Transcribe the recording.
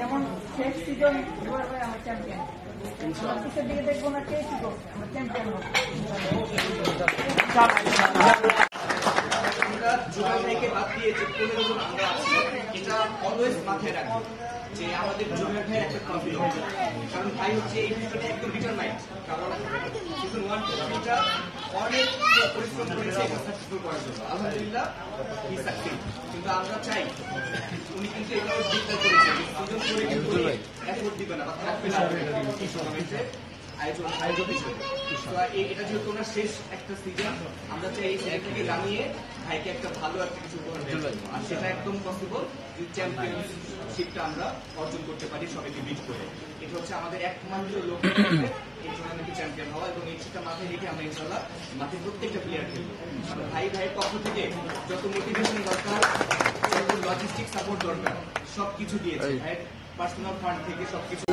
যেমন শেষ সিজন আমার চ্যাম্পিয়ন, পিছের দিকে দেখবো না কে কি করছে, আমার চ্যাম্পিয়ন হবে। আমরা জুবাই ভাইকে বাদ দিয়ে যে 15 জন আমরা আছি, এটা অলওয়েজ মাথায় রাখবো যে আমাদের জুবাই ভাইয়ের একটা কনফিডেন্স, কারণ ভাই হচ্ছে এই বিষয়টা একদম ডিটারমাইন্ড। কারণ সিজন 1 2টা অনেক পরিশ্রম করেছে এটা সাকসেসফুল করার জন্য, আলহামদুলিল্লাহ হি সাকসেস। কিন্তু আমরা চাই উনি কিন্তু এটাও ডিক্লেয়ার করেছেন সিজন 4 কিন্তু এফোর্ট দিবে না বা থাকবে না এই টুর্নামেন্টে আয়োজন হিসেবে। এটা যেহেতু ওনার শেষ একটা সিজন, আমরা চাই এই জায়গাটাকে জানিয়ে ভাইকে একটা ভালো একটা কিছু উপহার দেব, আর সেটা একদম পসিবল যে চ্যাম্পিয়নশিপটা আমরা অর্জন করতে পারি সবাইকে বিট করে। এটা হচ্ছে আমাদের একমাত্র লক্ষ্য, এই টুর্নামেন্টে চ্যাম্পিয়ন হওয়া, এবং এই সেটা মাথায় রেখে আমরা ইনশাল্লাহ মাঠে প্রত্যেকটা প্লেয়ার খেলবো। কারণ ভাইয়ের পক্ষ থেকে যত মোটিভেশন দরকার, যত লজিস্টিক সাপোর্ট দরকার, সবকিছু দিয়েছে ভাইয়ের পার্সোনাল ফান্ড থেকে সবকিছু।